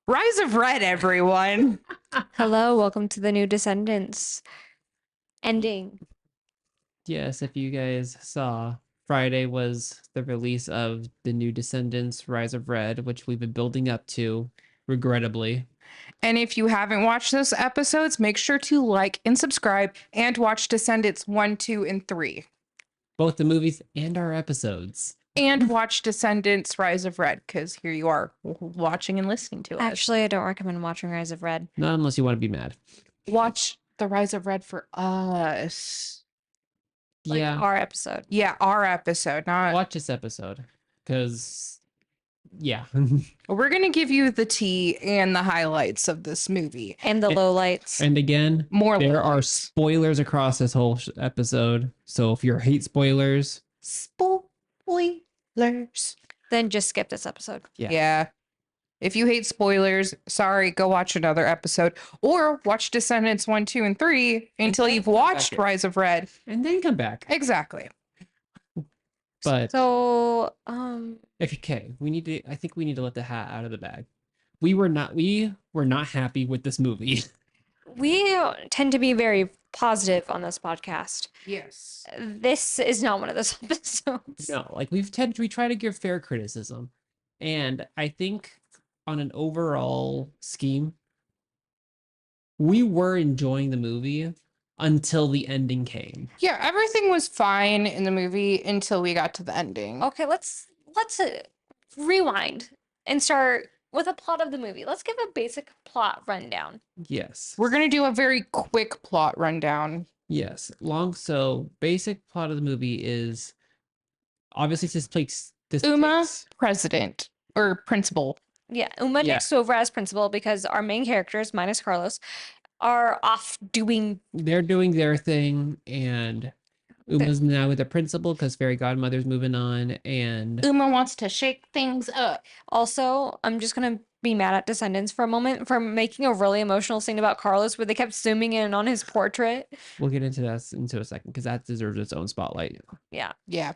Rise of Red, everyone. Hello, welcome to the new Descendants ending. Yes, if you guys saw, Friday was the release of the new Descendants Rise of Red, which we've been building up to, regrettably. And if you haven't watched those episodes, make sure to like and subscribe and watch Descendants 1, 2, and 3. Both the movies and our episodes. And watch Descendants Rise of Red, because here you are watching and listening to us. Actually, I don't recommend watching Rise of Red. Not unless you want to be mad. Watch the Rise of Red for us. Like yeah. our episode. Yeah, our episode, not. Watch this episode. Because, yeah. We're going to give you the tea and the highlights of this movie. And the lowlights. And again, More there are lowlights. spoilers across this whole episode. So if you hate spoilers, Spoilers. Then just skip this episode. Yeah. If you hate spoilers, sorry, go watch another episode or watch Descendants 1, 2, and 3 until then you've come back watched in. Rise of Red. and then come back. Exactly. But So, okay, I think we need to let the hat out of the bag. We were not happy with this movie. we tend to be very positive on this podcast. Yes. This is not one of those episodes. No, like we try to give fair criticism. And I think on an overall scheme, we were enjoying the movie until the ending came. Yeah, everything was fine in the movie until we got to the ending. Okay, let's rewind and start with a plot of the movie. Let's give a basic plot rundown. Yes. We're going to do a very quick plot rundown. Yes. Basic plot of the movie is obviously Uma, president or principal. Yeah, Uma Yeah. takes over as principal because our main characters, minus Carlos, are off doing. They're doing their thing, and Uma's now with the principal because Fairy Godmother's moving on, and Uma wants to shake things up. Also, I'm just gonna be mad at Descendants for a moment for making a really emotional scene about Carlos where they kept zooming in on his portrait. we'll get into that into a second because that deserves its own spotlight. Yeah. Yeah.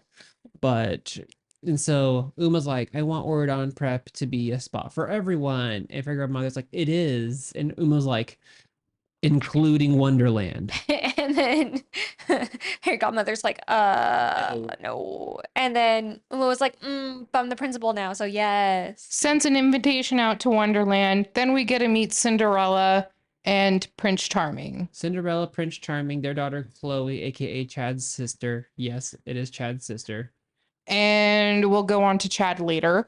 And so Uma's like, I want Oridon Prep to be a spot for everyone. And Fairy Godmother's like, it is. And Uma's like, including Wonderland. And then her godmother's like, no. And then Uma was like, but I'm the principal now, so yes. Sends an invitation out to Wonderland. Then we get to meet Cinderella and Prince Charming. Cinderella, Prince Charming, their daughter Chloe, aka Chad's sister. Yes, it is Chad's sister. And we'll go on to Chad later.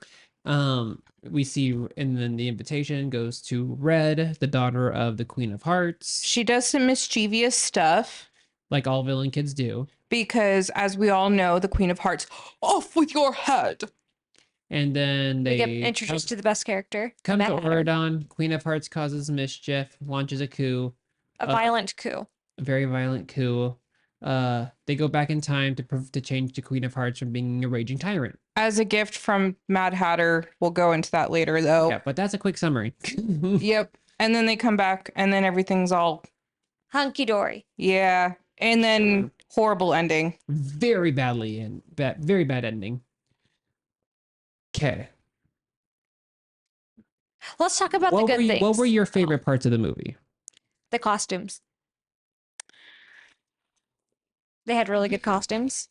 We see, and then the invitation goes to Red, the daughter of the Queen of Hearts. She does some mischievous stuff Like all villain kids do. because, as we all know, the Queen of Hearts, off with your head. And then We they get introduced to the best character. come to Mad Hatter. Oridon. Queen of Hearts causes mischief, launches a coup, A violent coup. a very violent coup. They go back in time to change the Queen of Hearts from being a raging tyrant. As a gift from Mad Hatter. We'll go into that later, though. Yeah, but that's a quick summary. Yep. And then they come back, and then everything's all, Hunky-dory. yeah. And then horrible ending. Very badly and very bad ending. Okay. Let's talk about the good things. What were your favorite parts of the movie? The costumes. They had really good costumes.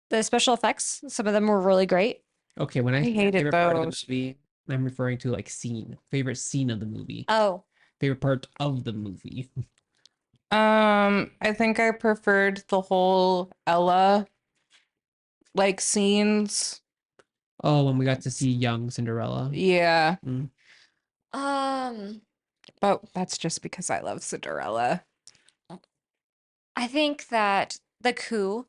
The special effects, some of them were really great. Okay, when I say hated favorite part of the those. movie, I'm referring to like favorite scene of the movie, Oh, favorite part of the movie. I think I preferred the whole Ella like scenes. Oh, when we got to see young Cinderella. Yeah. um, But that's just because I love Cinderella. I think that the coup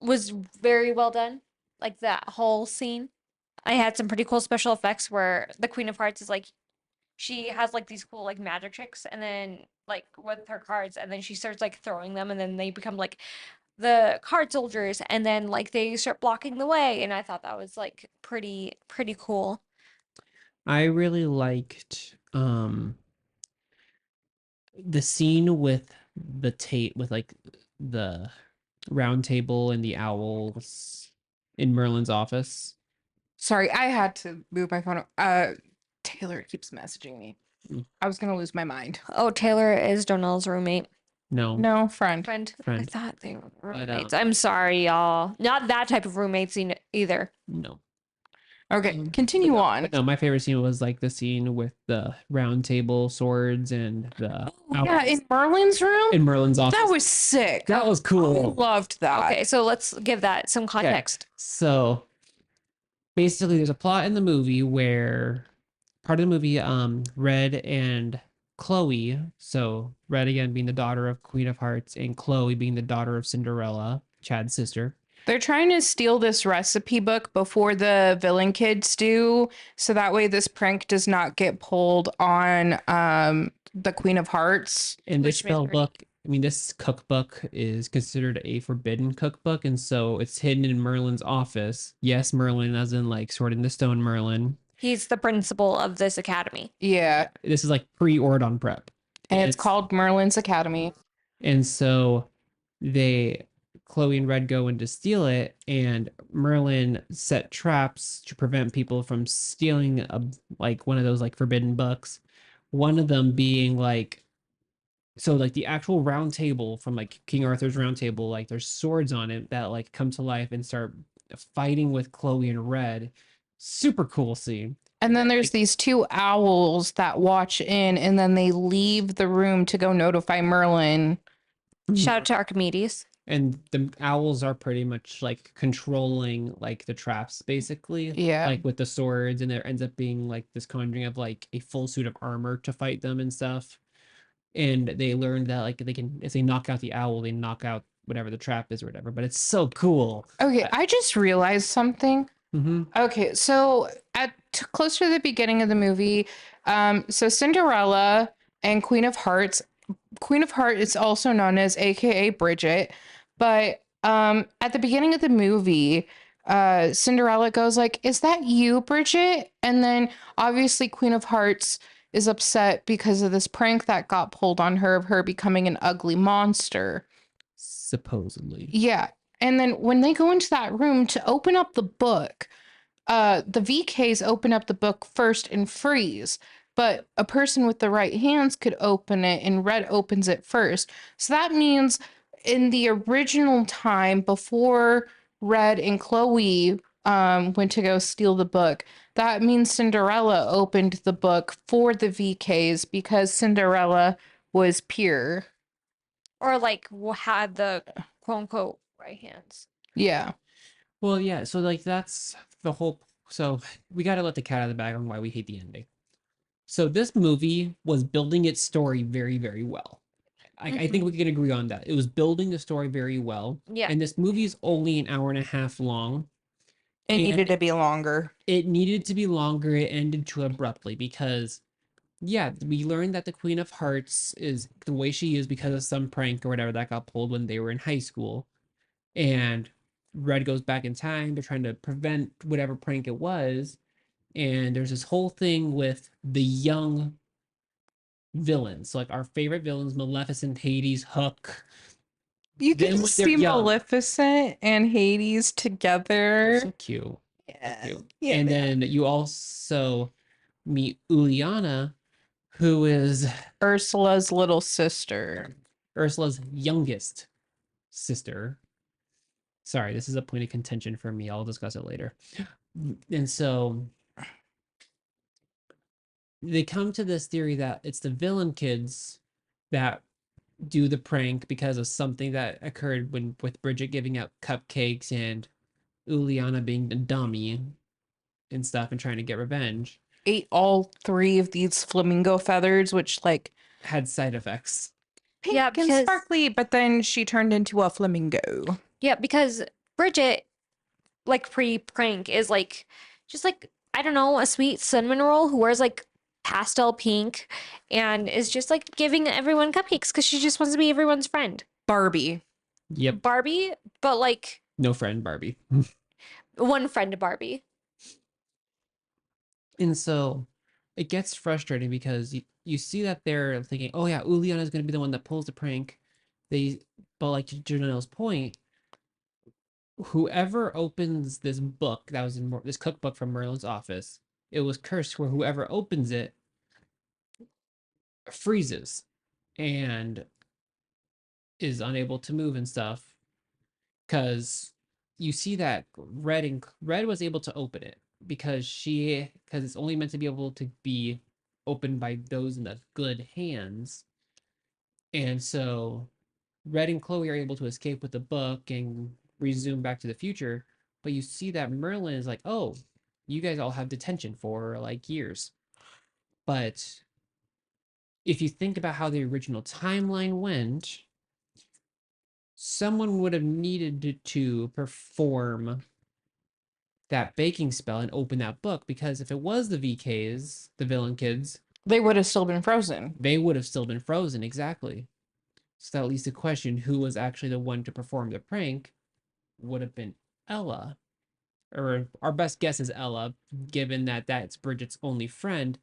was very well done. Like that whole scene. I had some pretty cool special effects where the Queen of Hearts is like, she has like these cool like magic tricks and then like with her cards and then she starts like throwing them and then they become like the card soldiers and then like they start blocking the way and I thought that was like pretty cool. I really liked the scene with like the round table and the owls in Merlin's office. Sorry, I had to move my phone. Taylor keeps messaging me. Mm. I was gonna lose my mind. Oh, Taylor is Jonell's roommate. No. No, friend. Friend. I Friend. thought they were But, roommates. I'm sorry, y'all. Not that type of roommates either. No. Okay, But continue no, on. but no, my favorite scene was like the scene with the round table swords and the Yeah, in Merlin's room. in Merlin's office. That was sick. That was I cool. loved that. Okay, so let's give that some context. So basically there's a plot in the movie where part of the movie, Red and Chloe, so Red again being the daughter of Queen of Hearts and Chloe being the daughter of Cinderella, Chad's sister. They're trying to steal this recipe book before the villain kids do, so that way this prank does not get pulled on the Queen of Hearts. And this Which makes spell me- book, I mean, this cookbook is considered a forbidden cookbook, and so it's hidden in Merlin's office. Yes, Merlin, as in like Sword in the Stone Merlin. He's the principal of this academy. Yeah, This is like pre-Ordon prep. and it's called Merlin's Academy. And so Chloe and Red go in to steal it, and Merlin set traps to prevent people from stealing like one of those like forbidden books. One of them being like, so like the actual round table from like King Arthur's round table, like there's swords on it that like come to life and start fighting with Chloe and Red. Super cool scene. And then there's these two owls that watch in, and then they leave the room to go notify Merlin. Shout out to Archimedes. And the owls are pretty much like controlling like the traps basically. Yeah. Like with the swords, and there ends up being like this conjuring of like a full suit of armor to fight them and stuff. And they learned that like they can, if they knock out the owl, they knock out whatever the trap is or whatever. But it's so cool. Okay, I just realized something. Mm-hmm. Okay, so close to the beginning of the movie, so Cinderella and Queen of Hearts. Queen of Heart is also known as AKA Bridget, but at the beginning of the movie, Cinderella goes like, "Is that you, Bridget?" And then obviously Queen of Hearts is upset because of this prank that got pulled on her of her becoming an ugly monster. Supposedly. Yeah. And then when they go into that room to open up the book, the VKs open up the book first and freeze, but a person with the right hands could open it, and Red opens it first. So that means in the original time before Red and Chloe went to go steal the book, that means Cinderella opened the book for the VKs because Cinderella was pure. Or like had the quote unquote right hands. Yeah. Well, yeah. So like that's the whole. So we got to let the cat out of the bag on why we hate the ending. So this movie was building its story very, very well. I think we can agree on that. It was building the story very well. Yeah. And this movie is only an hour and a half long. It And needed to be longer. It needed to be longer. It ended too abruptly because, yeah, we learned that the Queen of Hearts is the way she is because of some prank or whatever that got pulled when they were in high school. And Red goes back in time. They're trying to prevent whatever prank it was. And there's this whole thing with the young villains. So like our favorite villains, Maleficent, Hades, Hook. You Them can when they're see young. Maleficent and Hades together. So cute. Yeah. Cute. Yeah, And they then you also meet Uliana, who is Ursula's little sister. Ursula's youngest sister. Sorry, this is a point of contention for me. I'll discuss it later. And so they come to this theory that it's the villain kids that do the prank because of something that occurred with Bridget giving out cupcakes and Uliana being a dummy and stuff and trying to get revenge. Ate all three of these flamingo feathers, which like Had side effects. pink Yeah, and because- sparkly, but then she turned into a flamingo. Yeah, because Bridget, like pre-prank, is like just like, I don't know, a sweet cinnamon roll who wears like pastel pink and is just like giving everyone cupcakes because she just wants to be everyone's friend. Barbie. Yep. Barbie, but like No friend Barbie. one friend Barbie. And so it gets frustrating because you see that they're thinking, oh yeah, Uliana is going to be the one that pulls the prank. But like to Jonell's point, whoever opens this book that was in this cookbook from Merlin's office it was cursed where whoever opens it freezes and is unable to move and stuff. Because you see that Red was able to open it because it's only meant to be able to be opened by those in the good hands. And so Red and Chloe are able to escape with the book and resume back to the future. But you see that Merlin is like, oh, you guys all have detention for like years. But if you think about how the original timeline went, someone would have needed to perform that baking spell and open that book, because if it was the VKs, the villain kids, They would have still been frozen. they would have still been frozen. Exactly. So that leads to question who was actually the one to perform the prank. Would have been Ella, or our best guess is Ella, given that that's Bridget's only friend.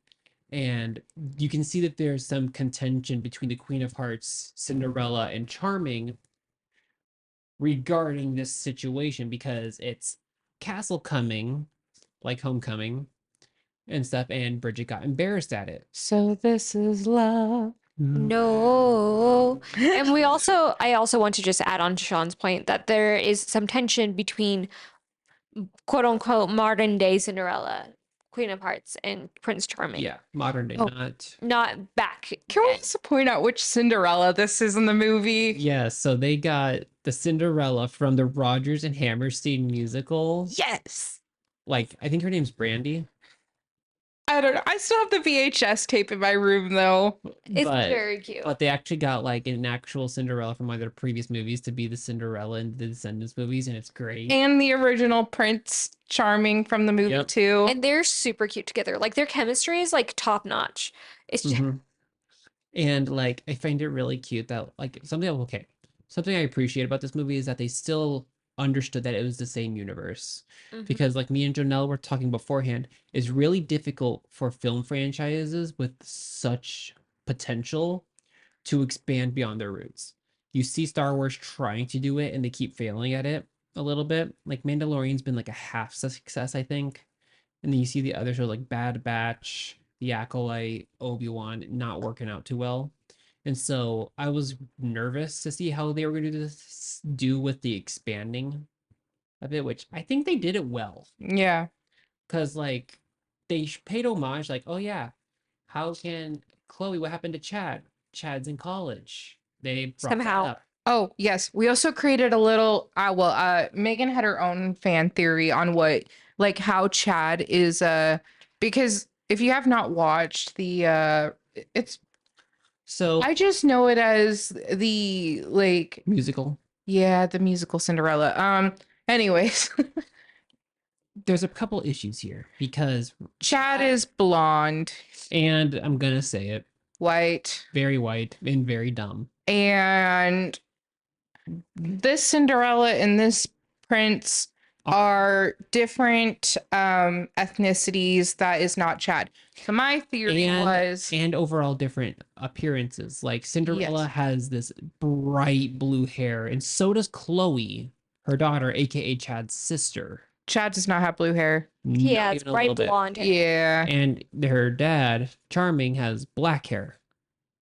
And you can see that there's some contention between the Queen of Hearts, Cinderella, and Charming regarding this situation, because it's Castlecoming, like Homecoming and stuff, and Bridget got embarrassed at it. So this is love. No. And I also want to just add on to Shawn's point that there is some tension between quote unquote modern day Cinderella, Queen of Hearts, and Prince Charming. Yeah, modern day, Oh. Not back. Can we also point out which Cinderella this is in the movie? Yeah, so they got the Cinderella from the Rodgers and Hammerstein musical. Yes. Like, I think her name's Brandy. I don't know. I still have the VHS tape in my room though. It's but, very cute. But they actually got like an actual Cinderella from one of their previous movies to be the Cinderella in the Descendants movies, and it's great. And the original Prince Charming from the movie Yep. too. And they're super cute together. Like their chemistry is like top notch. It's just Mhm. And like I find it really cute that like something I appreciate about this movie is that they still understood that it was the same universe. Mhm. Because like me and Jonell were talking beforehand, it's really difficult for film franchises with such potential to expand beyond their roots. You see Star Wars trying to do it and they keep failing at it a little bit. Like Mandalorian's been like a half success, I think. And then you see the other shows like Bad Batch, The Acolyte, Obi-Wan not working out too well. And so I was nervous to see how they were going to do with the expanding of it, which I think they did it well. Yeah. Because like they paid homage, like, oh yeah, how can Chloe, what happened to Chad? Chad's in college. They brought Somehow. that up. Oh, yes. We also created a little Megan had her own fan theory on like how Chad is because if you have not watched the it's So I just know it as the like musical. yeah, the musical Cinderella. Anyways, There's a couple issues here because Chad is blonde, and I'm gonna say it, white, very white and very dumb. and this Cinderella and this prince are different ethnicities that is not Chad. So my theory was And overall different appearances. Like Cinderella Yes. has this bright blue hair, and so does Chloe, her daughter, aka Chad's sister. Chad does not have blue hair. he Not has even a bright little bit. blonde hair. Yeah. And her dad, Charming, has black hair.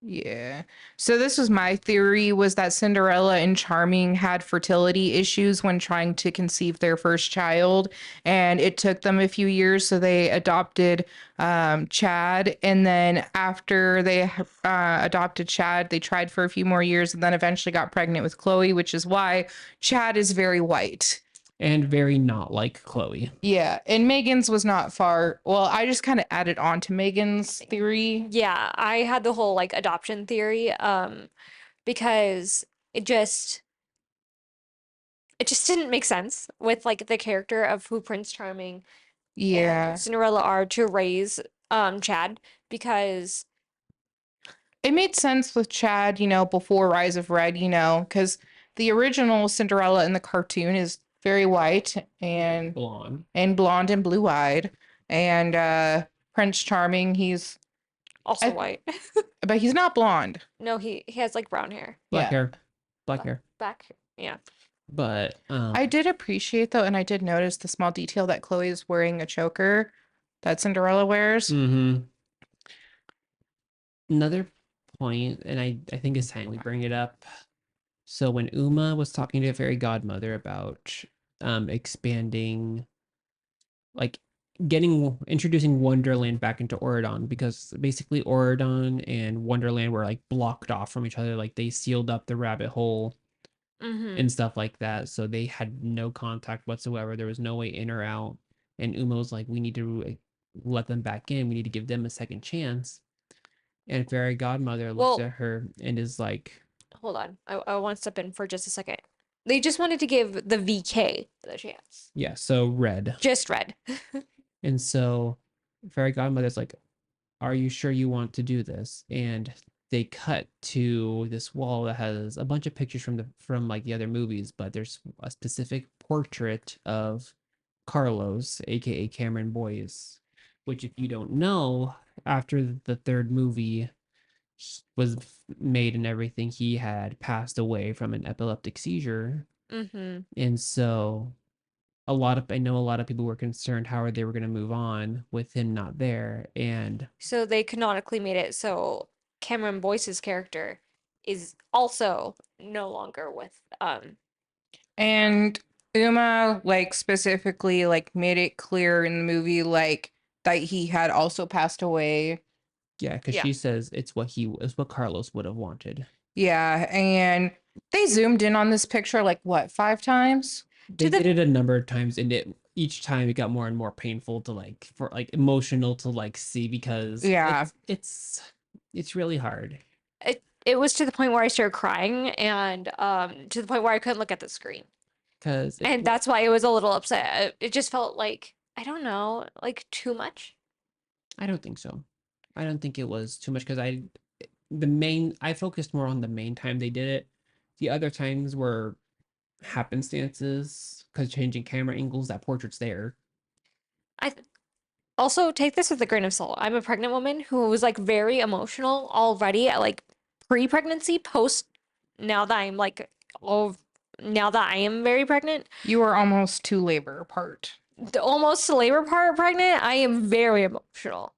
Yeah. So this was my theory, was that Cinderella and Charming had fertility issues when trying to conceive their first child, and it took them a few years, so they adopted Chad, and then after they adopted Chad, they tried for a few more years and then eventually got pregnant with Chloe, which is why Chad is very white. And very not like Chloe. Yeah, and Megan's was not far. Well, I just kind of added on to Megan's theory. Yeah, I had the whole like adoption theory because it just didn't make sense with like the character of who Prince Charming Yeah. and Cinderella are to raise Chad, because It made sense with Chad, before Rise of Red, because the original Cinderella in the cartoon is very white and Blonde. blonde and blue-eyed. And Prince Charming, he's also I- white. but he's not blonde. No, he has like brown hair. Black Yeah. hair. Black hair. Back. Yeah. But I did appreciate though, and I did notice the small detail that Chloe is wearing a choker. that Cinderella wears. Mm-hmm. Another point, and I think it's time we bring it up. So when Uma was talking to a fairy godmother about expanding, like introducing Wonderland back into Oridon, because basically Oridon and Wonderland were like blocked off from each other, like they sealed up the rabbit hole Mm-hmm. and stuff like that, so they had no contact whatsoever. There was no way in or out, and Uma was like, we need to let them back in, we need to give them a second chance. And fairy godmother looks Well, at her and is like, hold on. I want to step in for just a second. They just wanted to give the VK the chance. yeah, so Red. Just Red. And so fairy godmother's like, are you sure you want to do this? And they cut to this wall that has a bunch of pictures from like the other movies, but there's a specific portrait of Carlos, aka Cameron Boyce, which, if you don't know, after the third movie was made and everything, he had passed away from an epileptic seizure. Mm-hmm. And so I know a lot of people were concerned how they were going to move on with him not there. And So they canonically made it so Cameron Boyce's character is also no longer with And Uma, like, specifically, like, made it clear in the movie, like, that he had also passed away. yeah, because Yeah. she says it's what Carlos would have wanted. Yeah, and they zoomed in on this picture, like, what, 5 times? They did it a number of times, and each time it got more and more painful to emotional to see, because Yeah. it's really hard. It was to the point where I started crying, and to the point where I couldn't look at the screen. And that's why I was a little upset. It just felt like, I don't know, like too much. I don't think so. I don't think it was too much, because I focused more on the main time they did it. The other times were happenstances, because changing camera angles, that portrait's there. Also, take this with a grain of salt. I'm a pregnant woman who was like very emotional already at like pre-pregnancy, post now that I'm like, oh, now that I am very pregnant, You were almost to labor apart. almost to labor part pregnant, I am very emotional.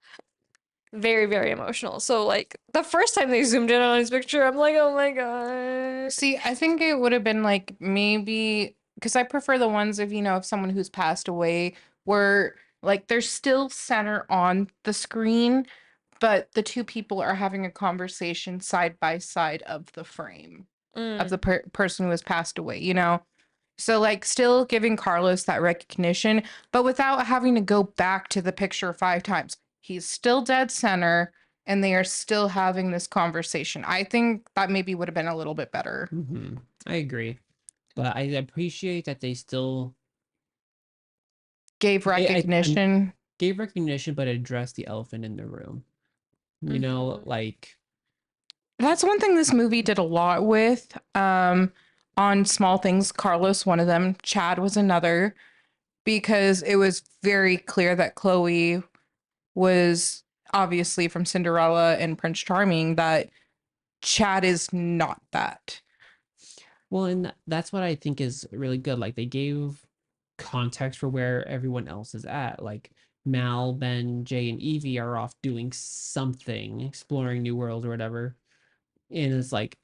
Very, very emotional. So like the first time they zoomed in on his picture, I'm like, oh my god. See, I think it would have been like maybe because I prefer the ones of, of someone who's passed away where like they're still center on the screen, but the two people are having a conversation side by side of the frame of the person who has passed away. So like still giving Carlos that recognition, but without having to go back to the picture 5 times. He's still dead center and they are still having this conversation. I think that maybe would have been a little bit better. Mm-hmm. I agree, but I appreciate that they still Gave I- recognition. gave recognition, but addressed the elephant in the room. Mhm. Like, That's one thing this movie did a lot with. On small things, Carlos, one of them, Chad was another, because it was very clear that Chloe was obviously from Cinderella and Prince Charming, that Chad is not that. well, and that's what I think is really good. Like, they gave context for where everyone else is at. Like, Mal, Ben, Jay, and Evie are off doing something, exploring new worlds or whatever. And it's like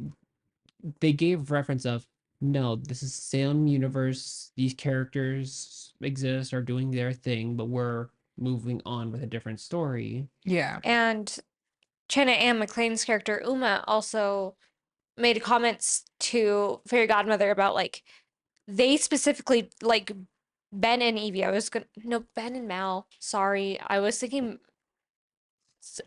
they gave reference of, no, this is Salem universe. These characters exist, are doing their thing, but we're moving on with a different story. Yeah. And Chena Ann McClain's character Uma also made comments to Fairy Godmother about like they specifically like Ben and Evie. Ben and Mal. Sorry, I was thinking.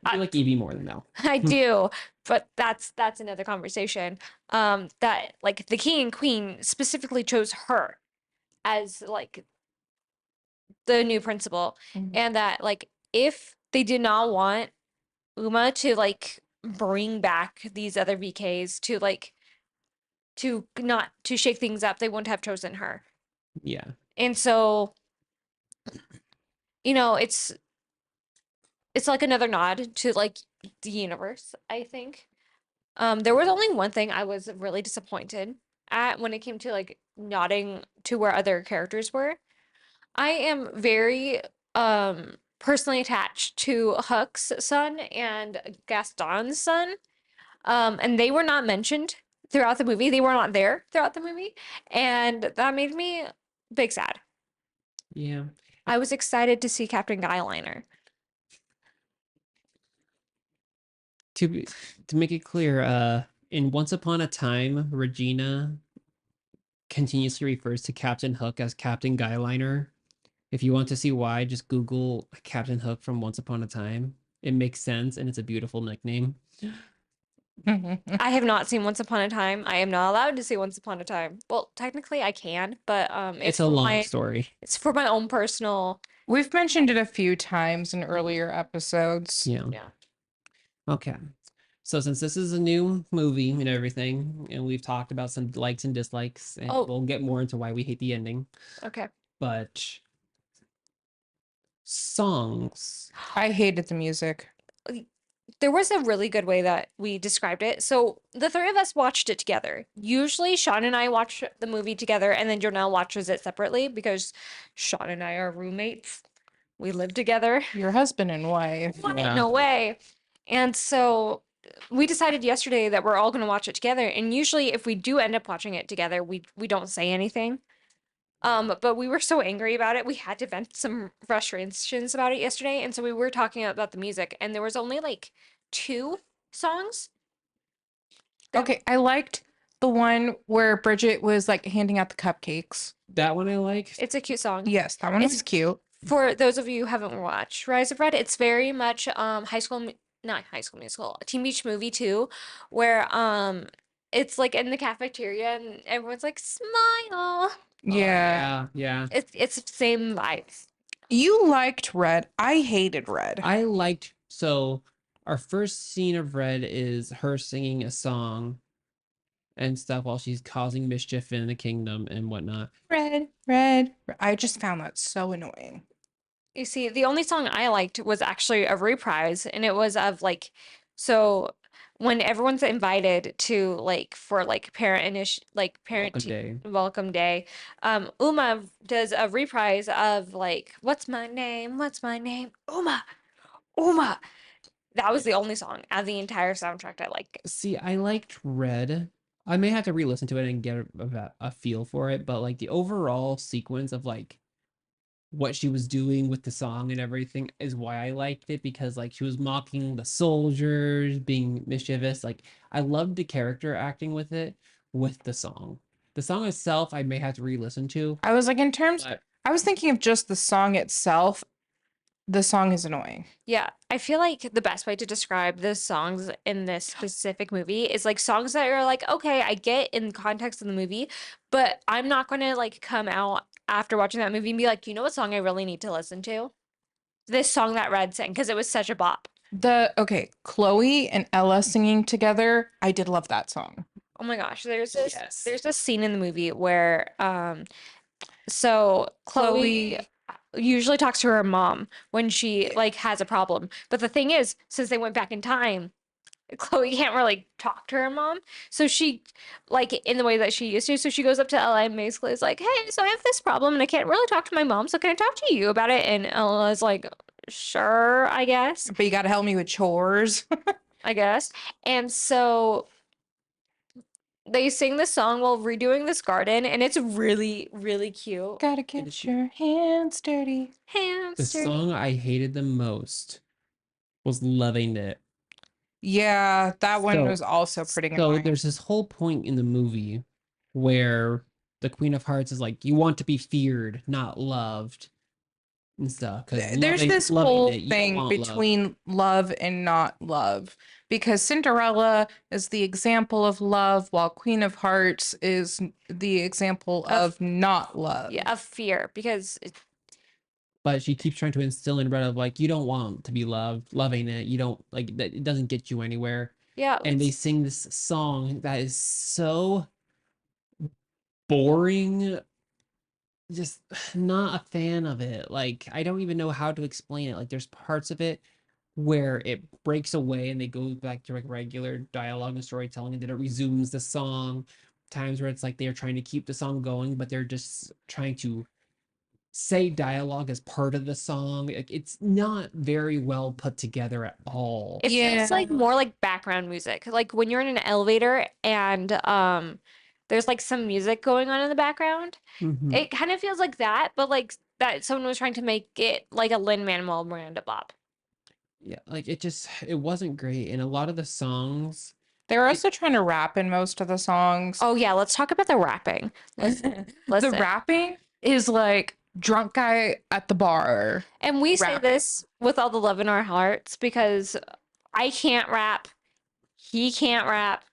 I like Evie more than Mal. I do, but that's another conversation. That like the king and queen specifically chose her as like the new principal, and that like if they did not want Uma to like bring back these other VKs to like to not to shake things up, they wouldn't have chosen her. Yeah. And so, it's like another nod to like the universe, I think. There was only one thing I was really disappointed at when it came to like nodding to where other characters were. I am very personally attached to Hook's son and Gaston's son. And they were not mentioned throughout the movie. They were not there throughout the movie, and that made me big sad. Yeah. I was excited to see Captain Guyliner. To make it clear, in Once Upon a Time, Regina continuously refers to Captain Hook as Captain Guyliner. If you want to see why, just Google Captain Hook from Once Upon a Time. It makes sense and it's a beautiful nickname. I have not seen Once Upon a Time. I am not allowed to see Once Upon a Time. Well, technically I can, but It's a long story. it's for my own personal. We've mentioned it a few times in earlier episodes. Yeah. Yeah. Okay. So since this is a new movie and everything, and we've talked about some likes and dislikes, and Oh. we'll get more into why we hate the ending, Okay. but songs. I hated the music. There was a really good way that we described it. So the three of us watched it together. Usually Shawn and I watch the movie together, and then Jonell watches it separately because Shawn and I are roommates. We live together. Your husband and wife. What? Yeah. No way. And so we decided yesterday that we're all going to watch it together. And usually if we do end up watching it together, we don't say anything. But we were so angry about it, we had to vent some frustrations about it yesterday. And so we were talking about the music, and there was only like 2 songs. that- Okay, I liked the one where Bridget was like handing out the cupcakes. That one I liked. It's a cute song. Yes, that one It's- was cute. For those of you who haven't watched Rise of Red, it's very much not High School Musical, Teen Beach Movie 2, where it's like in the cafeteria and everyone's like smile. Oh, Yeah. yeah. It's the same vibes. You liked Red. I hated Red. I liked, so our first scene of Red is her singing a song and stuff while she's causing mischief in the kingdom and whatnot. Red, red. I just found that so annoying. You see, the only song I liked was actually a reprise, and it was of like, so when everyone's invited to like for like parent Welcome Day. welcome day, Uma does a reprise of like what's my name, Uma, Uma. That was the only song out of the entire soundtrack I liked. See, I liked Red. I may have to re-listen to it and get a feel for it, but like the overall sequence of like what she was doing with the song and everything is why I liked it, because like she was mocking the soldiers, being mischievous. Like I loved the character acting with it with the song. The song itself I may have to re-listen to. I was like, in terms, But I was thinking of just the song itself. The song is annoying. Yeah, I feel like the best way to describe the songs in this specific movie is like songs that are like, okay, I get in context of the movie, but I'm not gonna like come out after watching that movie and be like, you know what song I really need to listen to? This song that Red sang, because it was such a bop. Chloe and Ella singing together. I did love that song. Oh my gosh, Yes. there's this scene in the movie where so Chloe usually talks to her mom when she like has a problem. But the thing is, since they went back in time, Chloe can't really talk to her mom. So she like in the way that she used to. So she goes up to Ella and basically is like, hey, so I have this problem and I can't really talk to my mom. So can I talk to you about it? And Ella's like, sure, I guess. But you got to help me with chores. I guess. And so they sing the song while redoing this garden, and it's really, really cute. Gotta get your hands dirty. the Hamster. song I hated the most was Loving It. Yeah, that one So- was also pretty So annoying. there's this whole point in the movie where the Queen of Hearts is like, you want to be feared, not loved, and stuff. 'Cause There's loving- this loving whole it, you don't thing want love. between love and not love, because Cinderella is the example of love, while Queen of Hearts is the example of not love. Yeah, of fear, because But she keeps trying to instill in Red of like, you don't want to be loved, loving it. You don't like that. It doesn't get you anywhere. yeah, And they sing this song that is so boring. Just not a fan of it. Like, I don't even know how to explain it. Like, there's parts of it where it breaks away and they go back to like regular dialogue and storytelling, and then it resumes the song. Times where it's like they're trying to keep the song going, but they're just trying to say dialogue as part of the song. Like, it's not very well put together at all. It feels like Yeah. more like background music. Like when you're in an elevator and there's like some music going on in the background. Mhm. It kind of feels like that, but like that someone was trying to make it like a Lin-Manuel Miranda bop. Yeah, like it wasn't great, and a lot of the songs. They're also trying to rap in most of the songs. Oh yeah, let's talk about the rapping. The Listen. rapping is like drunk guy at the bar. And we say rapping. this with all the love in our hearts because I can't rap. He can't rap.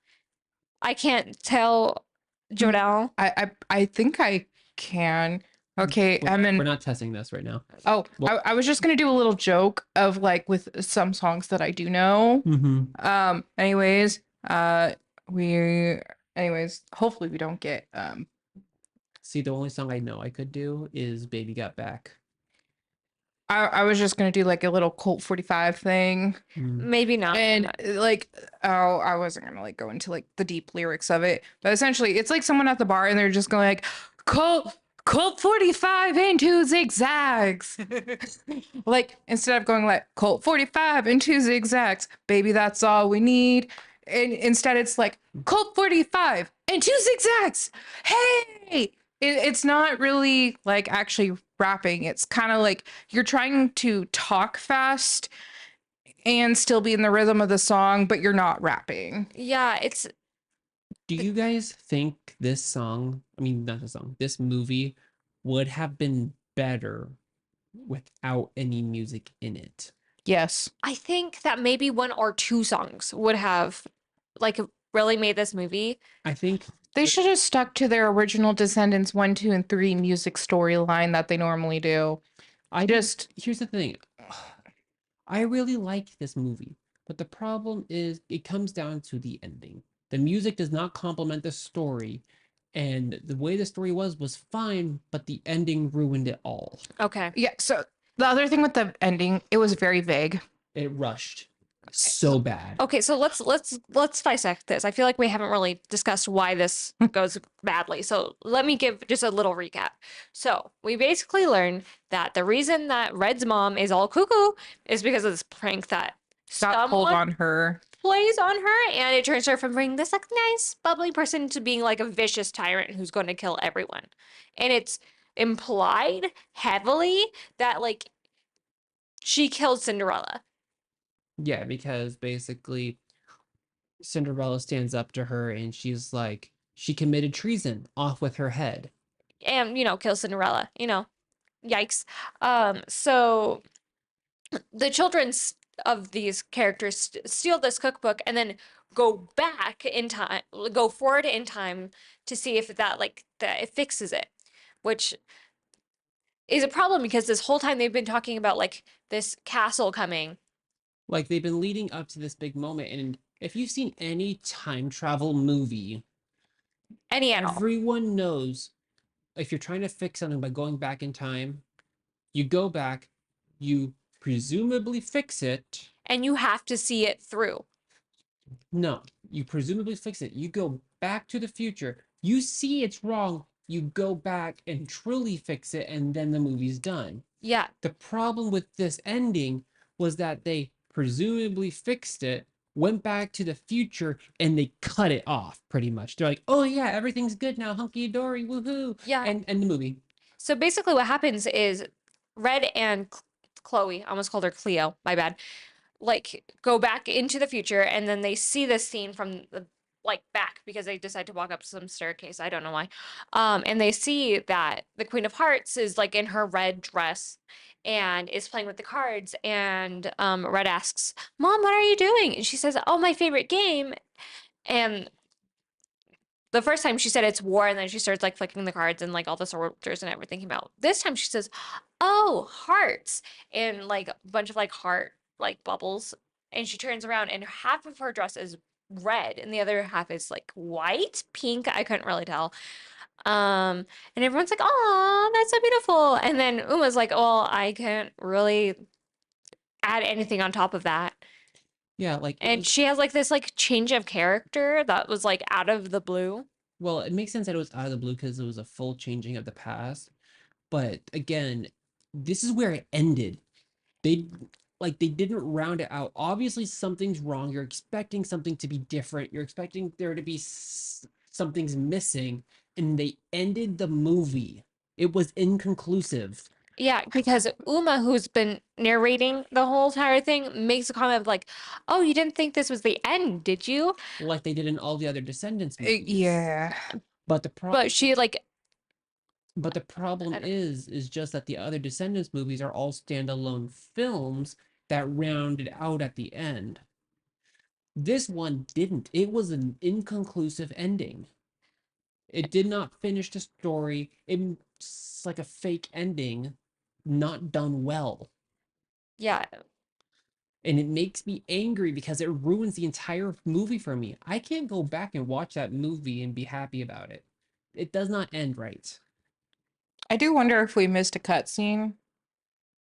I can't tell Jonell. I think I can. Okay, We're not testing this right now. Oh, Well- I was just gonna do a little joke of like with some songs that I do know. Anyways, hopefully we don't get See, the only song I know I could do is "Baby Got Back." I was just gonna do like a little Colt 45 thing. Maybe not. And like, oh, I wasn't gonna like go into like the deep lyrics of it, but essentially it's like someone at the bar and they're just going like Colt 45 into zigzags. Like instead of going like Colt 45 into zigzags, baby, that's all we need. And instead it's like Colt 45 into zigzags. Hey, it's not really like actually rapping. It's kind of like you're trying to talk fast and still be in the rhythm of the song, but you're not rapping. Yeah, it's Do you guys think this song, I mean, not the song, this movie would have been better without any music in it? Yes. I think that maybe one or two songs would have like really made this movie. I think They should have stuck to their original Descendants 1, 2, and 3 music storyline that they normally do. here's the thing. I really like this movie, but the problem is it comes down to the ending. The music does not complement the story, and the way the story was fine, but the ending ruined it all. Okay. Yeah, so the other thing with the ending, it was very vague. It rushed so bad. Okay, so let's dissect this. I feel like we haven't really discussed why this goes badly. So let me give just a little recap. So we basically learned that the reason that Red's mom is all cuckoo is because of this prank that Got pulled someone on her. plays on her, and it turns her from being this like nice, bubbly person to being like a vicious tyrant who's going to kill everyone. And it's implied heavily that like she killed Cinderella. Yeah, because basically Cinderella stands up to her and she's like, she committed treason, off with her head. And kill Cinderella, yikes. So the children's of these characters steal this cookbook and then go back in time, go forward in time to see if that it fixes it, which is a problem because this whole time they've been talking about like this castle coming. Like they've been leading up to this big moment, and if you've seen any time travel movie, everyone knows if you're trying to fix something by going back in time, you go back, you presumably fix it. And you have to see it through. No, you presumably fix it. You go back to the future. You see it's wrong. You go back and truly fix it, and then the movie's done. Yeah. The problem with this ending was that they presumably fixed it, went back to the future, and they cut it off pretty much. They're like, oh yeah, everything's good now, hunky dory, woohoo. Yeah. And the movie. So basically what happens is Red and Chloe, I almost called her Cleo, my bad, like go back into the future, and then they see this scene from the back because they decide to walk up some staircase. I don't know why. And they see that the Queen of Hearts is like in her red dress and is playing with the cards. And Red asks, Mom, what are you doing? And she says, oh, my favorite game. And the first time she said it's war, and then she starts like flicking the cards and like all the soldiers and everything came out. This time she says, oh, hearts, and like a bunch of like heart like bubbles. And she turns around and half of her dress is red and the other half is like white, pink. I couldn't really tell. And everyone's like, oh, that's so beautiful. And then Uma's like, well, I can't really add anything on top of that. Yeah, like And she has like this like change of character that was like out of the blue. well, it makes sense that it was out of the blue because it was a full changing of the past. But again, this is where it ended. They didn't round it out. Obviously, something's wrong. You're expecting something to be different. You're expecting there to be something's missing, and they ended the movie. It was inconclusive. Yeah, because Uma, who's been narrating the whole entire thing, makes a comment of like, "Oh, you didn't think this was the end, did you?" Like they did in all the other Descendants movies. Yeah. But But she like, the problem is just that the other Descendants movies are all standalone films that rounded out at the end. This one didn't. It was an inconclusive ending. It did not finish the story. It's like a fake ending, not done well. yeah, And it makes me angry because it ruins the entire movie for me. I can't go back and watch that movie and be happy about it. It does not end right. I do wonder if we missed a cutscene.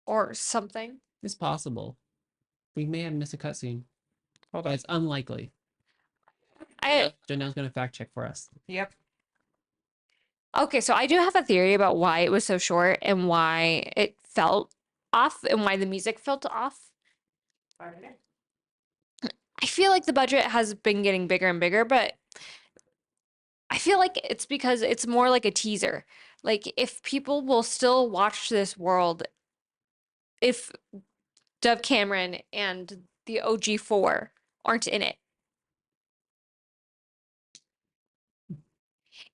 or something. It's possible. We may have missed a cutscene, Hold but on. it's unlikely. I Janelle's going to fact check for us. Yep. Okay, so I do have a theory about why it was so short and why it felt off and why the music felt off. I feel like the budget has been getting bigger and bigger, but I feel like it's because it's more like a teaser. Like if people will still watch this world, if Dove Cameron and the OG4 aren't in it.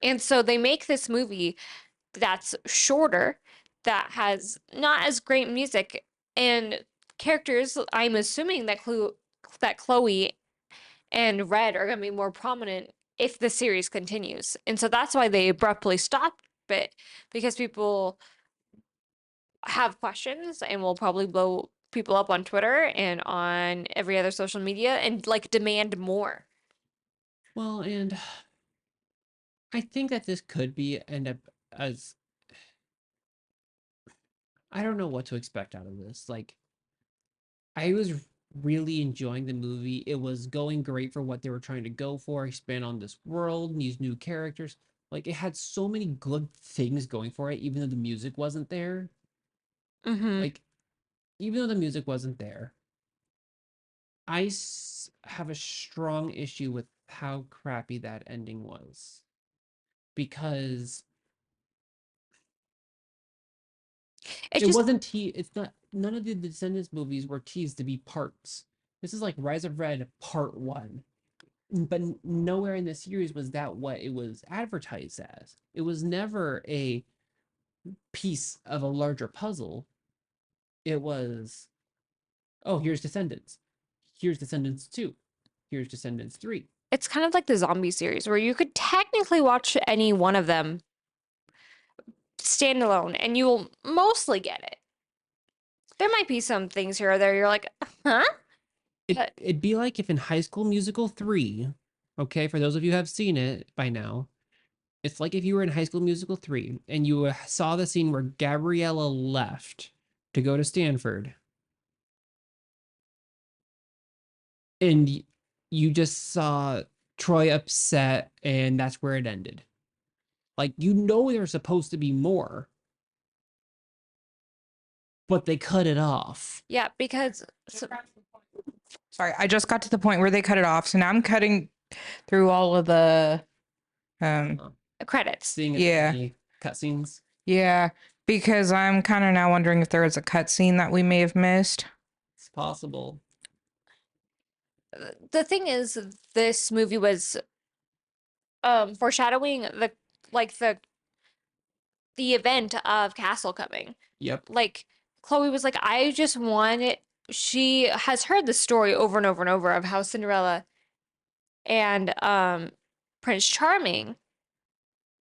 And so they make this movie that's shorter, that has not as great music and characters. I'm assuming that Chloe and Red are going to be more prominent if the series continues. And so that's why they abruptly stopped it, because people have questions and will probably blow people up on Twitter and on every other social media and like demand more. Well, and I think that this could end up as I don't know what to expect out of this. Like, I was really enjoying the movie. It was going great for what they were trying to go for, expand on this world, these new characters. Like, it had so many good things going for it, even though the music wasn't there. Mm-hmm. Like, even though the music wasn't there, have a strong issue with how crappy that ending was. Because It's it just wasn't it's not none of the Descendants movies were teased to be parts. This is like Rise of Red part 1. But nowhere in the series was that what it was advertised as. It was never a piece of a larger puzzle. It was, oh, here's Descendants. Here's Descendants 2. Here's Descendants 3. it's kind of like the zombie series where you could technically watch any one of them standalone and you will mostly get it. There might be some things here or there you're like, huh? But It'd be like if in High School Musical 3, okay, for those of you who have seen it by now, it's like if you were in High School Musical 3 and you saw the scene where Gabriella left to go to Stanford and you just saw Troy upset and that's where it ended. Like, you know, there's supposed to be more, but they cut it off. yeah, because Sorry, I just got to the point where they cut it off, so now I'm cutting through all of the credits. Seeing Yeah. cutscenes. yeah, because I'm kind of now wondering if there was a cutscene that we may have missed. It's possible. The thing is, this movie was foreshadowing the event of Castlecoming. Yep. Like Chloe was like, I just want it. She has heard the story over and over and over of how Cinderella and Prince Charming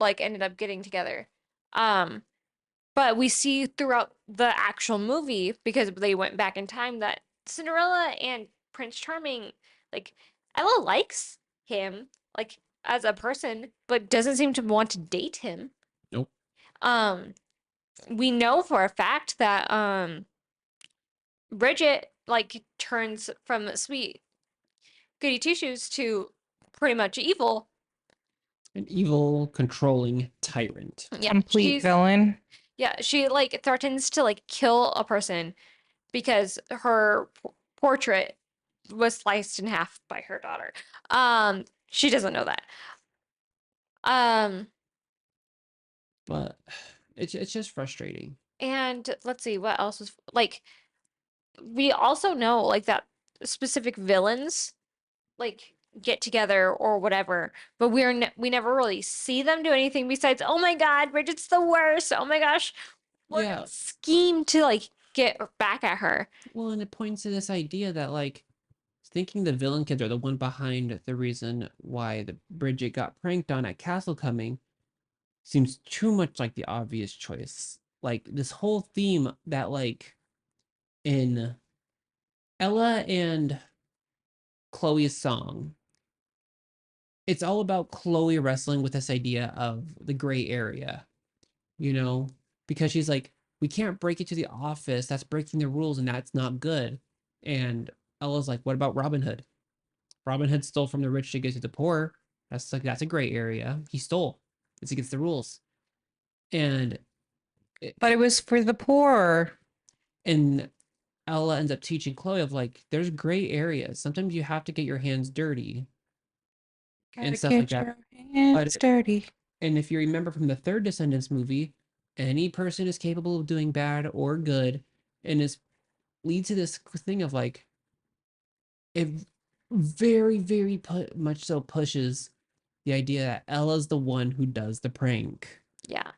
like ended up getting together. But we see throughout the actual movie, because they went back in time, that Cinderella and Prince Charming, like Ella likes him like as a person, but doesn't seem to want to date him. Nope. We know for a fact that Bridget like turns from sweet goody two shoes to pretty much evil. An evil, controlling tyrant. Yeah, Complete villain. Yeah, she like threatens to like kill a person because her portrait was sliced in half by her daughter. She doesn't know that. Um, But it's just frustrating. and let's see what else was like. We also know like that specific villains like get together or whatever, but we never really see them do anything besides, oh my God, Bridget's the worst. Oh my gosh, we're Yeah. gonna scheme to like get back at her. Well, and it points to this idea that like thinking the villain kids are the one behind the reason why the Bridget got pranked on at Castlecoming seems too much like the obvious choice. Like this whole theme that like in Ella and Chloe's song, it's all about Chloe wrestling with this idea of the gray area, you know, because she's like, we can't break into the office. That's breaking the rules, and that's not good. And Ella's like, what about Robin Hood? Robin Hood stole from the rich to give to the poor. That's a gray area. He stole. It's against the rules. And But it was for the poor. and Ella ends up teaching Chloe of like, there's gray areas. Sometimes you have to get your hands dirty and Gotta stuff like get that. your hands dirty. And if you remember from the third Descendants movie, any person is capable of doing bad or good, and it leads to this thing of like, it very, very much so pushes the idea that Ella's the one who does the prank. Yeah.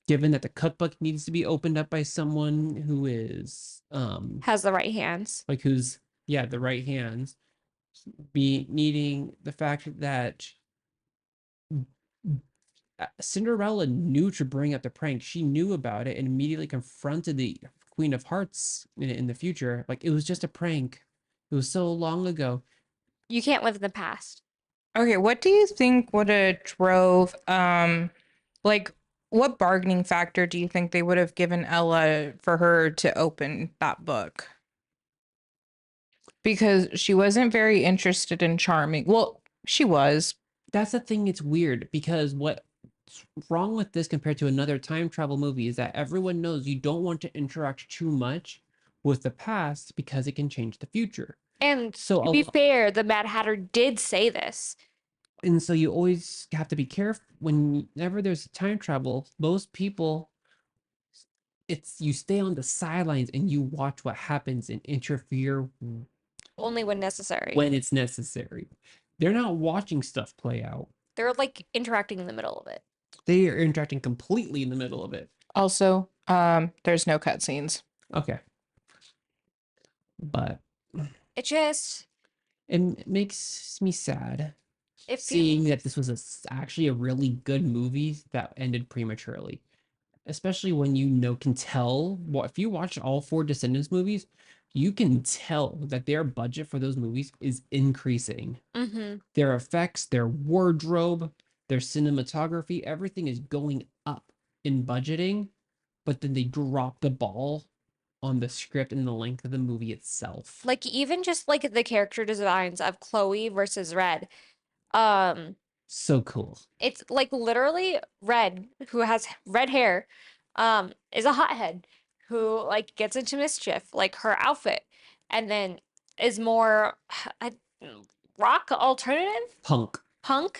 Given that the cookbook needs to be opened up by someone who is Has the right hands. like who's the right hands, be needing the fact that Cinderella knew to bring up the prank. She knew about it and immediately confronted the Queen of Hearts in the future. Like it was just a prank. It was so long ago. You can't live in the past. Okay, what do you think would have drove like what bargaining factor do you think they would have given Ella for her to open that book? Because she wasn't very interested in charming. Well, she was. That's the thing. It's weird because what's wrong with this compared to another time travel movie is that everyone knows you don't want to interact too much with the past because it can change the future. And So to be fair, the Mad Hatter did say this. And so you always have to be careful whenever there's time travel. Most people, it's you stay on the sidelines and you watch what happens and interfere Only when necessary. when it's necessary. They're not watching stuff play out. They're like interacting in the middle of it. They are interacting completely in the middle of it. Also, there's no cutscenes. Okay. But It just it makes me sad it seeing that this was actually a really good movie that ended prematurely. Especially when can tell if you watch all 4 Descendants movies, you can tell that their budget for those movies is increasing. Their effects, their wardrobe, their cinematography, everything is going up in budgeting, but then they drop the ball on the script and the length of the movie itself. like even just like the character designs of Chloe versus Red. So cool. It's like literally Red, who has red hair, is a hothead who like gets into mischief, like her outfit, and then is more rock alternative punk.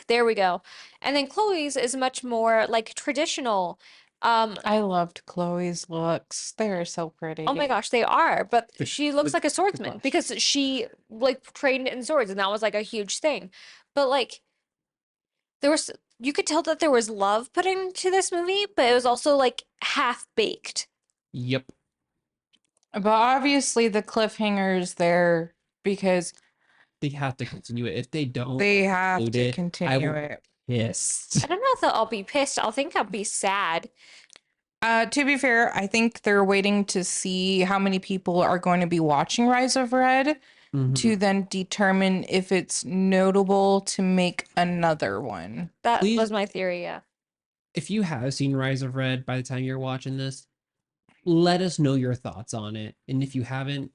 There we go. And then Chloe's is much more like traditional. I loved Chloe's looks. They're so pretty. Oh my gosh, they are. But The- she looks the- like a swordsman because she like trained in swords, and that was like a huge thing. But like there was you could tell that there was love put into this movie, but it was also like half baked. Yep. But obviously the cliffhanger's there because They have to continue it. If they don't, they have include to it, I continue will- it. pissed. I don't know if I'll be pissed. I'll think I'll be sad. To be fair, I think they're waiting to see how many people are going to be watching Rise of Red Mhm. to then determine if it's notable to make another one. That Please- was my theory, yeah. If you have seen Rise of Red by the time you're watching this, let us know your thoughts on it. And if you haven't,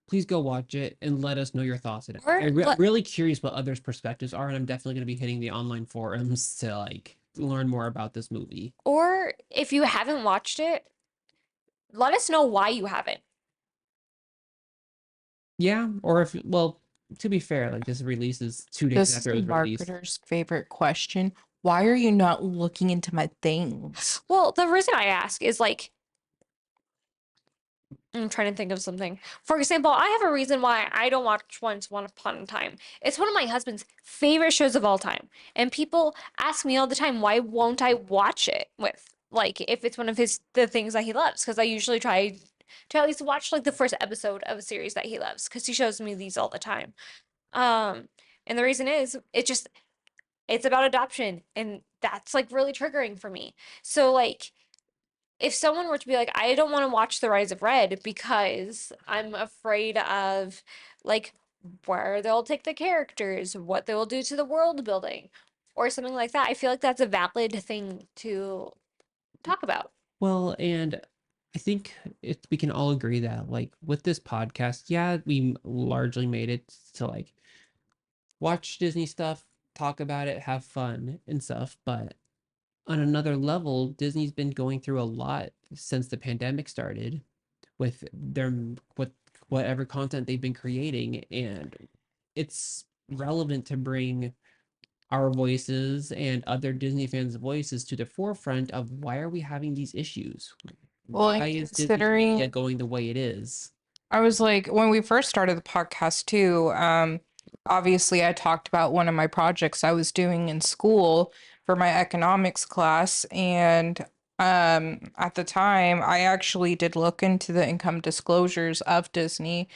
please go watch it and let us know your thoughts on it. Or I'm let- really curious what others' perspectives are, and I'm definitely going to be hitting the online forums to like learn more about this movie. Or if you haven't watched it, let us know why you haven't. Yeah, or if, well, to be fair, like this releases 2 days This after is it was released. marketer's favorite question. Why are you not looking into my things? Well, the reason I ask is like, I'm trying to think of something. For example, I have a reason why I don't watch Once Upon a Time. It's one of my husband's favorite shows of all time. And people ask me all the time, why won't I watch it with, like, if it's one of the things that he loves? Because I usually try to at least watch like the first episode of a series that he loves, because he shows me these all the time. And the reason is it's about adoption, and that's like really triggering for me. So like if someone were to be like, I don't want to watch The Rise of Red because I'm afraid of like where they'll take the characters, what they will do to the world building, or something like that, I feel like that's a valid thing to talk about. Well, and I think we can all agree that like with this podcast, yeah, we largely made it to like watch Disney stuff, talk about it, have fun and stuff, but on another level, Disney's been going through a lot since the pandemic started with with whatever content they've been creating, and it's relevant to bring our voices and other Disney fans' voices to the forefront of why are we having these issues? Well, Why and is Disney media considering going the way it is? I was like, when we first started the podcast too, obviously I talked about one of my projects I was doing in school for my economics class. And at the time, I actually did look into the income disclosures of Disney.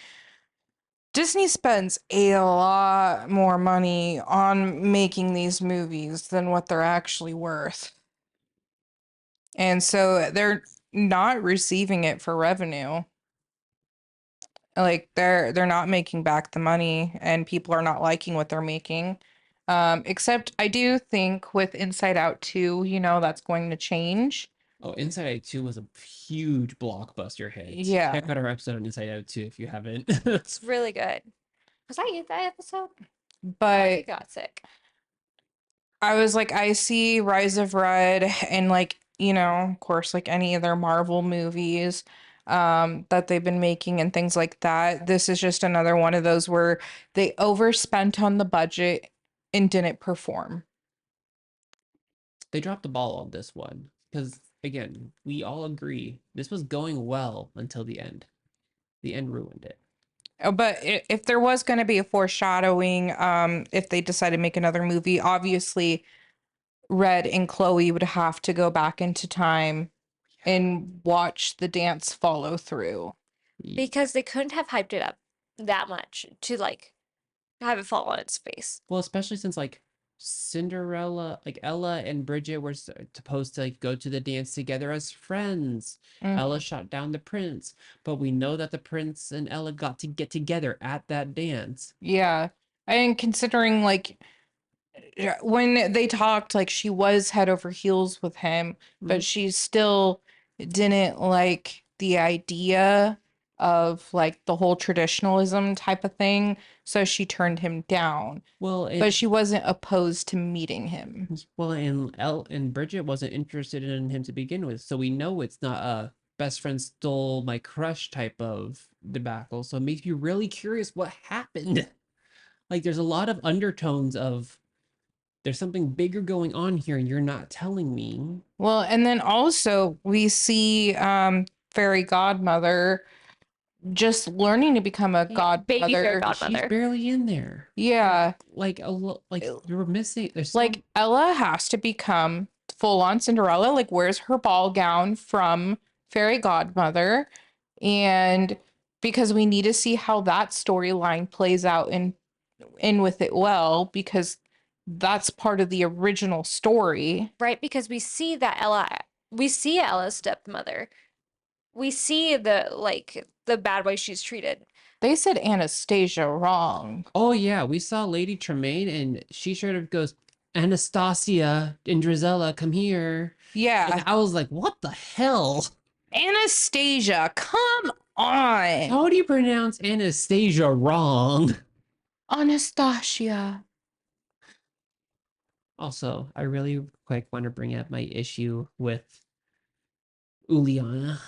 Disney spends a lot more money on making these movies than what they're actually worth. And so they're not receiving it for revenue. Like they're not making back the money, and people are not liking what they're making. Except I do think with Inside Out 2, that's going to change. Oh, Inside Out 2 was a huge blockbuster hit. Yeah. Check out our episode on Inside Out 2 if you haven't. It's really good. Was I in that episode? I But got sick. I was like, I see Rise of Red and like, of course, like any other Marvel movies that they've been making and things like that. This is just another one of those where they overspent on the budget and didn't perform. They dropped the ball on this one because, again, we all agree this was going well until the end. The end ruined it. But if there was going to be a foreshadowing, if they decide to make another movie, obviously Red and Chloe would have to go back into time and watch the dance follow through. Because they couldn't have hyped it up that much to like have it fall on its face. Well, especially since like Cinderella, like Ella and Bridget were supposed to like go to the dance together as friends. Ella shot down the prince, but we know that the prince and Ella got to get together at that dance. Yeah. And considering like when they talked, like she was head over heels with him, but she still didn't like the idea of like the whole traditionalism type of thing. So she turned him down. Well, But she wasn't opposed to meeting him. well, and Bridget wasn't interested in him to begin with, so we know it's not a best friend stole my crush type of debacle. So it makes you really curious what happened. Like, there's a lot of undertones of there's something bigger going on here, and you're not telling me. Well, and then also we see Fairy Godmother just learning to become a Baby fairy godmother. godmother. She's barely in there. Yeah. Like you're missing. There's Like Ella has to become full on Cinderella. Like, where's her ball gown from Fairy Godmother? And because we need to see how that storyline plays out in with it well, because that's part of the original story. Right, because we see Ella's stepmother. We see the bad way she's treated. They said Anastasia wrong. Oh yeah, we saw Lady Tremaine, and she sort of goes, Anastasia and Drizella, come here. Yeah. And I was like, what the hell? Anastasia, come on. How do you pronounce Anastasia wrong? Anastasia. Also, I really quick want to bring up my issue with Uliana.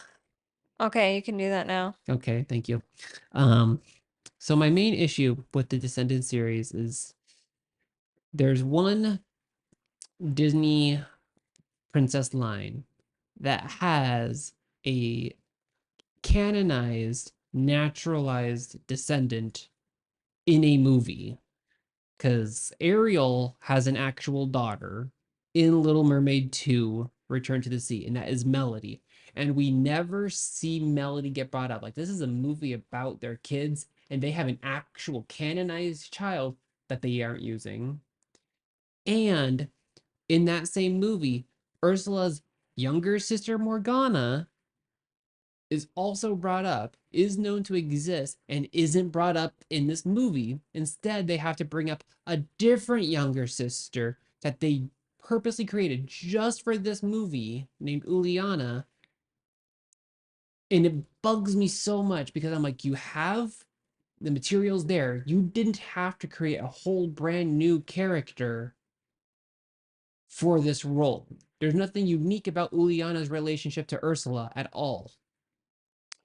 Okay, you can do that now. Okay, thank you. Um, so my main issue with the Descendants series is there's one Disney princess line that has a canonized, naturalized descendant in a movie. Because Ariel has an actual daughter in Little Mermaid 2, Return to the Sea, and that is Melody. And we never see Melody get brought up. Like, this is a movie about their kids, and they have an actual canonized child that they aren't using. And in that same movie, Ursula's younger sister Morgana is also brought up, is known to exist, and isn't brought up in this movie. Instead, they have to bring up a different younger sister that they purposely created just for this movie named Uliana. And it bugs me so much because I'm like, you have the materials there. You didn't have to create a whole brand new character for this role. There's nothing unique about Uliana's relationship to Ursula at all.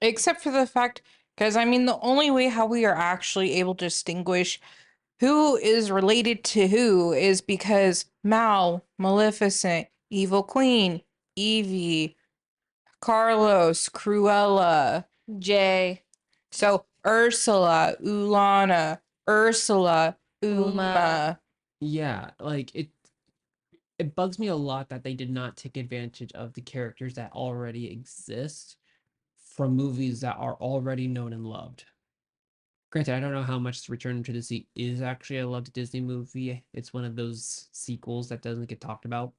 Except for the fact, because I mean, the only way how we are actually able to distinguish who is related to who is because Mal, Maleficent, Evil Queen, Evie, Carlos, Cruella. Jay, So Ursula, Ulana, Ursula, Uma. Uma. Yeah, like it bugs me a lot that they did not take advantage of the characters that already exist from movies that are already known and loved. Granted, I don't know how much Return to the Sea is actually a loved Disney movie. It's one of those sequels that doesn't get talked about.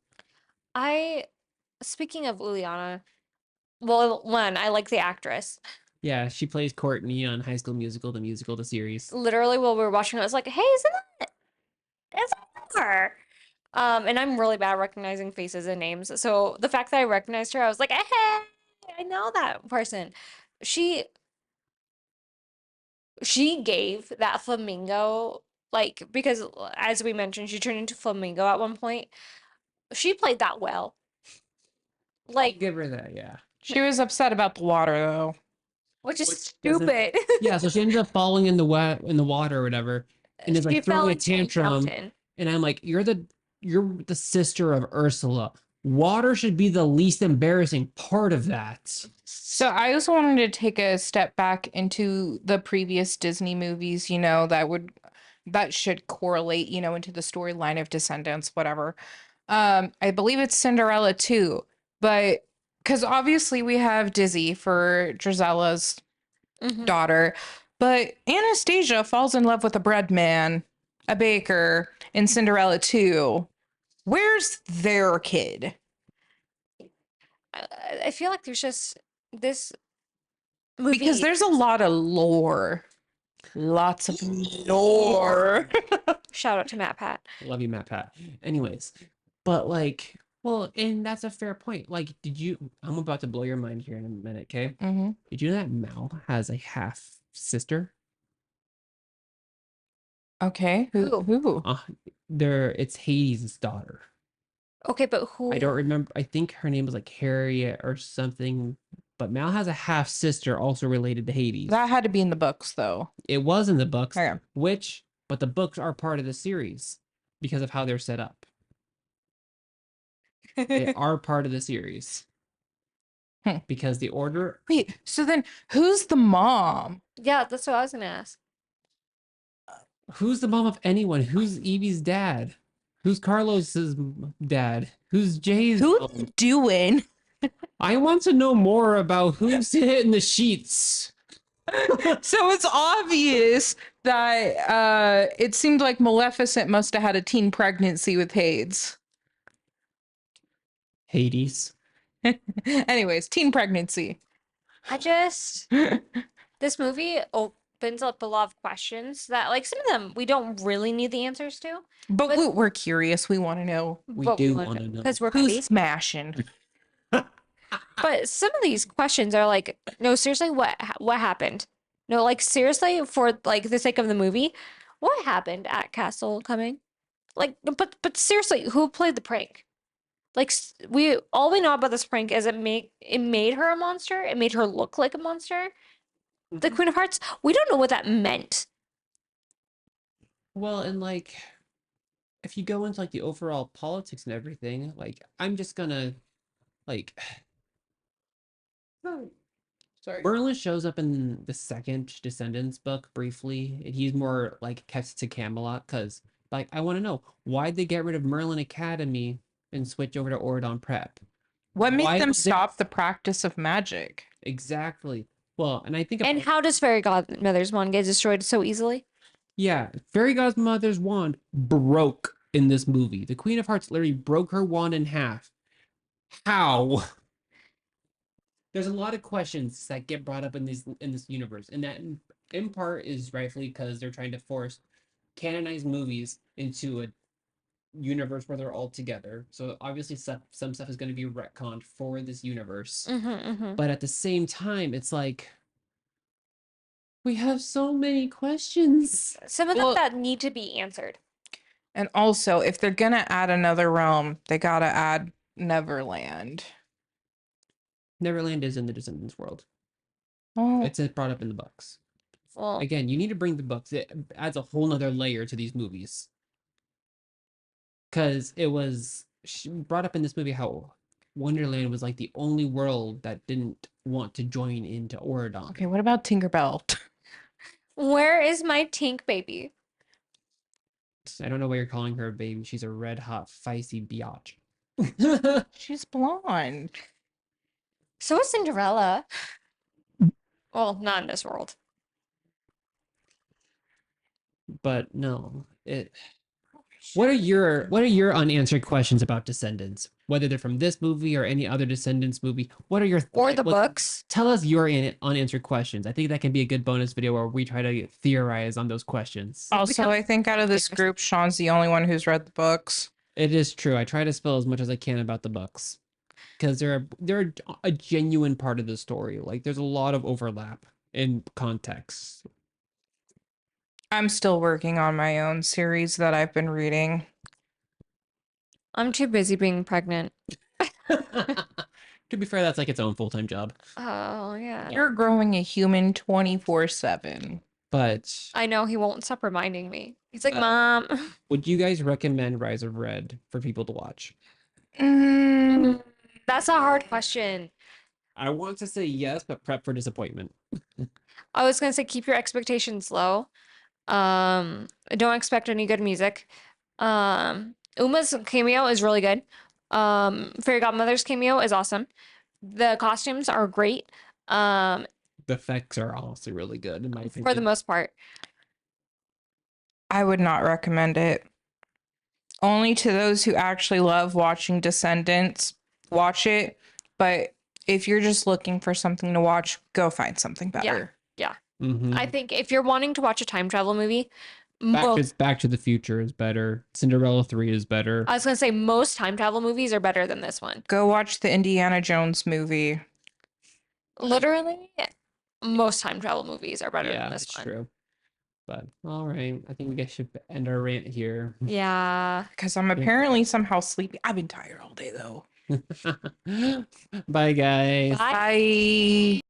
Speaking of Uliana, well, one, I like the actress. Yeah, she plays Courtney on High School Musical, the musical, the series. Literally, while we were watching it, I was like, hey, isn't that her? And I'm really bad at recognizing faces and names. So the fact that I recognized her, I was like, hey, I know that person. She gave that flamingo, like, because as we mentioned, she turned into flamingo at one point. She played that well. I'll Like, give her that, yeah. She was upset about the water though. which is Which doesn't- stupid. Yeah, so she ended up falling in the water or whatever, and is She like fell throwing a into a tantrum. fountain. And I'm like, you're the sister of Ursula. Water should be the least embarrassing part of that. So I also wanted to take a step back into the previous Disney movies, that should correlate, into the storyline of Descendants, whatever. I believe it's Cinderella too, but because obviously we have Dizzy for Drizella's Mhm. daughter, but Anastasia falls in love with a bread man, a baker, in Cinderella too. Where's their kid? I feel like there's just this movie. Because there's a lot of lore. Lots of lore. Shout out to Matt Pat. Love you, Matt Pat. Anyways, but like, well, and that's a fair point. Like, I'm about to blow your mind here in a minute, okay? Mm-hmm. Did you know that Mal has a half sister? Okay. Who? Who? It's Hades' daughter. Okay, but who? I don't remember. I think her name was like Harriet or something. But Mal has a half sister also related to Hades. That had to be in the books, though. It was in the books, Okay. but the books are part of the series because of how they're set up. They are part of the series. Because the order. Wait, so then who's the mom? Yeah, that's what I was gonna ask. Who's the mom of anyone? Who's Evie's dad? Who's Carlos's dad? Who's Jay's Who's mom? doing? I want to know more about who's hitting the sheets. So it's obvious that it seemed like Maleficent must have had a teen pregnancy with Hades. Hades. Anyways, teen pregnancy. This movie opens up a lot of questions that, like, some of them we don't really need the answers to. But we're curious. We want to know We but do wanna want to know. because we're who's petty. smashing. But some of these questions are like, no, seriously, what happened? No, like, seriously, for like the sake of the movie, what happened at Castlecoming? Like, but seriously, who played the prank? Like, we all we know about this prank is it made her a monster. It made her look like a monster. The Queen of Hearts. We don't know what that meant. Well, and like, if you go into like the overall politics and everything, like, I'm just gonna like, Sorry. Merlin shows up in the second Descendants book briefly, and he's more like kept to Camelot because, like, I want to know why'd they get rid of Merlin Academy and switch over to Oridon Prep? What made Why them was there- stop the practice of magic? Exactly. Well, and I think And how does Fairy Godmother's wand get destroyed so easily? yeah, Fairy Godmother's wand broke in this movie. The Queen of Hearts literally broke her wand in half. How? There's a lot of questions that get brought up in this universe, and that in part is rightfully because they're trying to force canonized movies into a universe where they're all together. So obviously some stuff is going to be retconned for this universe. But at the same time, it's like we have so many questions. Some of Well- them that need to be answered. And also, if they're gonna add another realm, they gotta add Neverland. Neverland is in the Descendants world. Oh, It's brought up in the books. Well, Again, you need to bring the books. It adds a whole nother layer to these movies. Because it was brought up in this movie how Wonderland was like the only world that didn't want to join into Oridon. okay. What about Tinkerbell? where is my Tink baby? I don't know why you're calling her a baby. She's a red hot, feisty biatch. She's blonde. So is Cinderella. Well, not in this world. But no, it. What are your unanswered questions about Descendants? Whether they're from this movie or any other Descendants movie, what are your Or the books. Tell us your unanswered questions. I think that can be a good bonus video where we try to theorize on those questions. Also, I think out of this group, Sean's the only one who's read the books. It is true. I try to spill as much as I can about the books because they're a genuine part of the story. Like there's a lot of overlap in context. I'm still working on my own series that I've been reading. I'm too busy being pregnant. To be fair, that's like its own full-time job. Oh, yeah. You're growing a human 24/7. But I know he won't stop reminding me. He's like, Uh, Mom. would you guys recommend Rise of Red for people to watch? That's a hard question. I want to say yes, but prep for disappointment. I was gonna say keep your expectations low. Don't expect any good music. Uma's cameo is really good. Fairy Godmother's cameo is awesome. The costumes are great. The effects are also really good in my opinion. For the most part. I would not recommend it. Only to those who actually love watching Descendants, watch it. But if you're just looking for something to watch, go find something better. Mhm. I think if you're wanting to watch a time travel movie, Back to the Future is better. Cinderella 3 is better. I was gonna say most time travel movies are better than this one. Go watch the Indiana Jones movie. Literally, most time travel movies are better Yeah, than this that's one. true. But all right, I think we guys should end our rant here. Yeah. Because I'm apparently somehow sleepy. I've been tired all day though. Bye, guys. Bye. Bye.